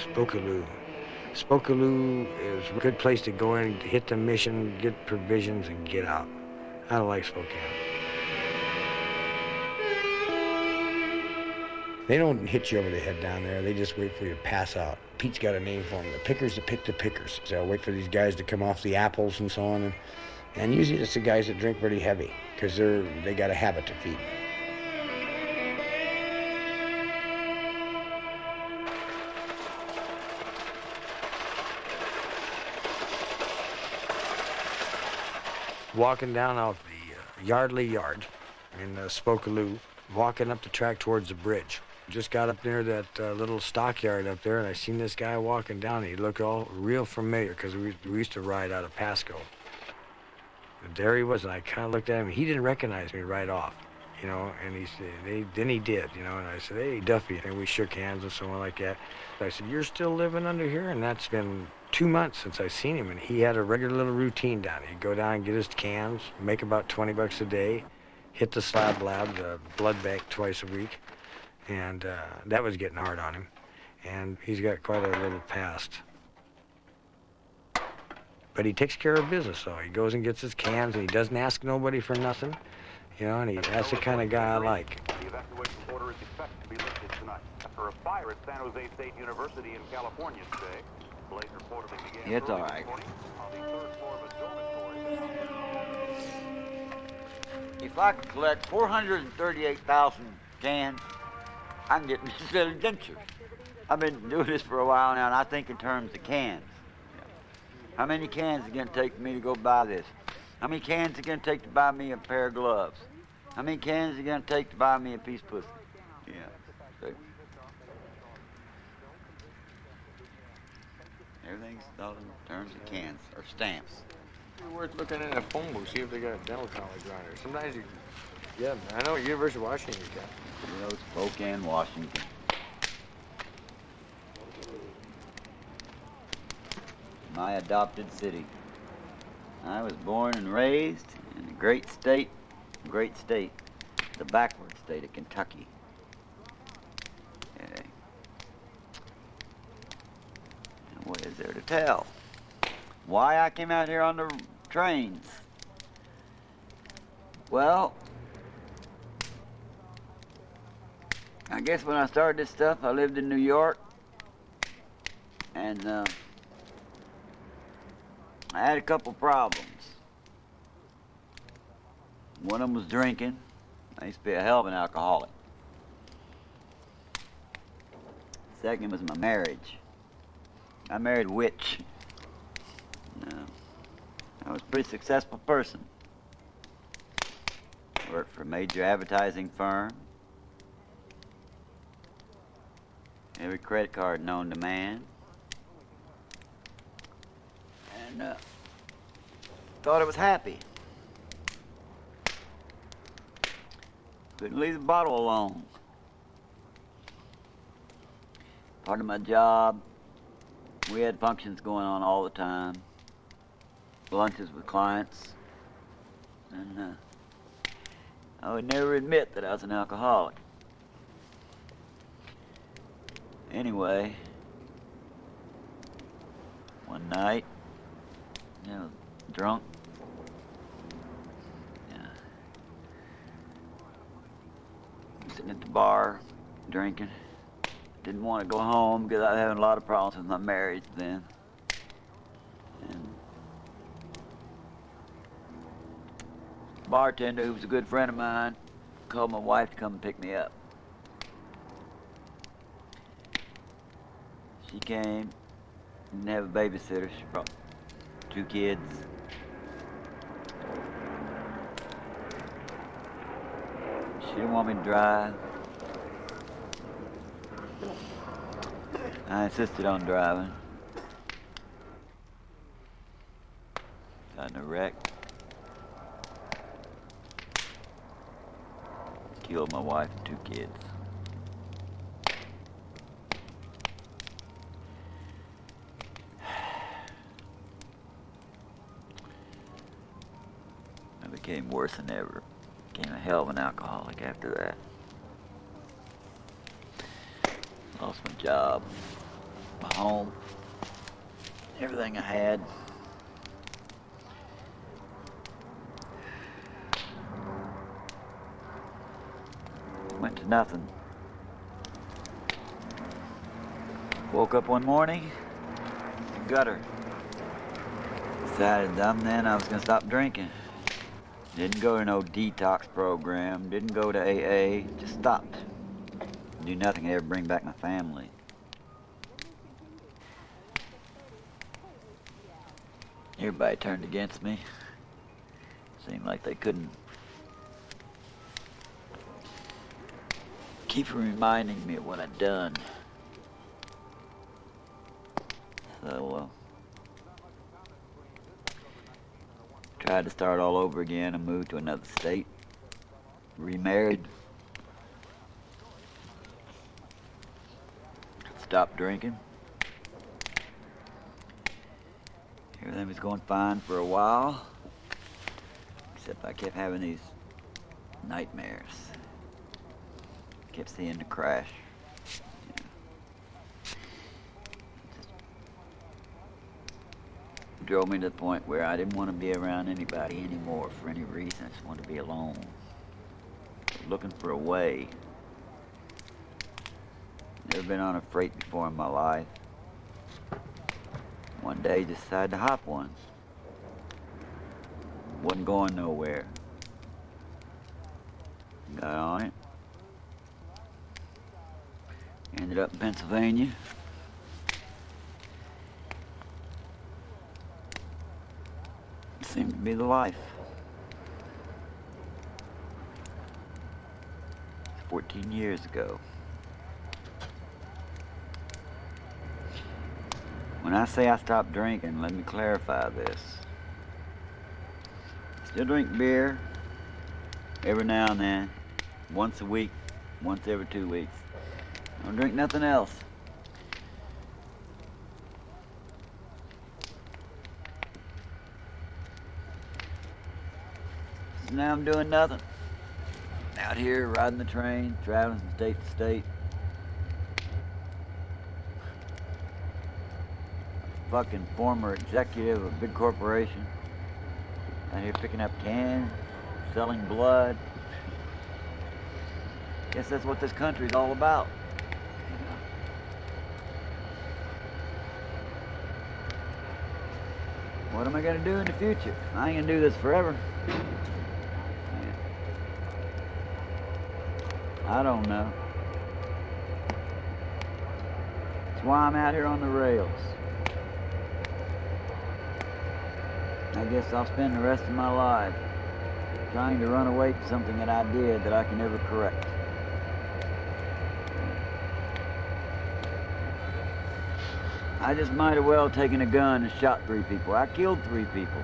Spokane. Spokane is a good place to go in, hit the mission, get provisions, and get out. I don't like Spokane. They don't hit you over the head down there. They just wait for you to pass out. Pete's got a name for them, the pickers that pick the pickers. So I'll wait for these guys to come off the apples and so on. And usually it's the guys that drink pretty heavy because they got a habit to feed. Walking down off the Yardley Yard in Spokane, walking up the track towards the bridge. Just got up near that little stockyard up there, and I seen this guy walking down. He looked all real familiar because we used to ride out of Pasco. And there he was, and I kind of looked at him. He didn't recognize me right off, you know, and he said, then he did, you know, and I said, hey, Duffy, and we shook hands and so on like that. I said, you're still living under here? And that's been 2 months since I seen him, and he had a regular little routine down. He'd go down and get his cans, make about 20 bucks a day, hit the slab lab, the blood bank twice a week, and that was getting hard on him. And he's got quite a little past. But he takes care of business, though. He goes and gets his cans, and he doesn't ask nobody for nothing, you know, and that's the kind of guy I like. The evacuation order is expected to be lifted tonight after a fire at San Jose State University in California today. Blaze reportedly began It's all right. on the third floor of a dormitory. If I could collect 438,000 cans, I can get me a set of dentures. I've been doing this for a while now, and I think in terms of cans. How many cans is it going to take for me to go buy this? How many cans is it going to take to buy me a pair of gloves? How many cans is it going to take to buy me a piece of pussy? Yeah. So, everything's thought in terms of cans or stamps. It's worth looking in a phone book, see if they got a dental college around here. Sometimes you, yeah, I know University of Washington's got. You know, Spokane, Washington. My adopted city. I was born and raised in the great state, the backward state of Kentucky. Yeah. And what is there to tell? Why I came out here on the trains? Well, I guess when I started this stuff, I lived in New York, and I had a couple problems. One of them was drinking. I used to be a hell of an alcoholic. Second was my marriage. I married a witch. I was a pretty successful person. Worked for a major advertising firm. Every credit card known to man. And thought I was happy. Couldn't leave the bottle alone. Part of my job, we had functions going on all the time. Lunches with clients. And I would never admit that I was an alcoholic. Anyway, one night, I was drunk. Sitting at the bar, drinking. Didn't want to go home because I was having a lot of problems with my marriage then. And the bartender, who was a good friend of mine, called my wife to come and pick me up. She came, didn't have a babysitter. She brought 2 kids. She didn't want me to drive. I insisted on driving. Got in a wreck. Killed my wife and 2 kids. I became worse than ever. Became a hell of an alcoholic after that. Lost my job. my home, everything I had. Went to nothing. Woke up one morning, gutter. Decided then I was gonna stop drinking. Didn't go to no detox program, didn't go to AA, just stopped. Do nothing to ever bring back my family. Everybody turned against me. Seemed like they couldn't keep reminding me of what I'd done. So, tried to start all over again and moved to another state. Remarried. Stopped drinking. Everything was going fine for a while, except I kept having these nightmares. Kept seeing the crash. Drove me to the point where I didn't want to be around anybody anymore for any reason. I just wanted to be alone. Looking for a way. Never been on a freight before in my life. One day decided to hop one. Wasn't going nowhere. Got on it. Ended up in Pennsylvania. Seemed to be the life. 14 years ago. When I say I stopped drinking, let me clarify this. Still drink beer every now and then, once a week, once every 2 weeks. Don't drink nothing else. So now I'm doing nothing. Out here riding the train, traveling from state to state. Fucking former executive of a big corporation. Out here picking up cans, selling blood. Guess that's what this country's all about. What am I gonna do in the future? I ain't gonna do this forever. I don't know. That's why I'm out here on the rails. I guess I'll spend the rest of my life trying to run away from something that I did that I can never correct. I just might have well taken a gun and shot 3 people. I killed 3 people.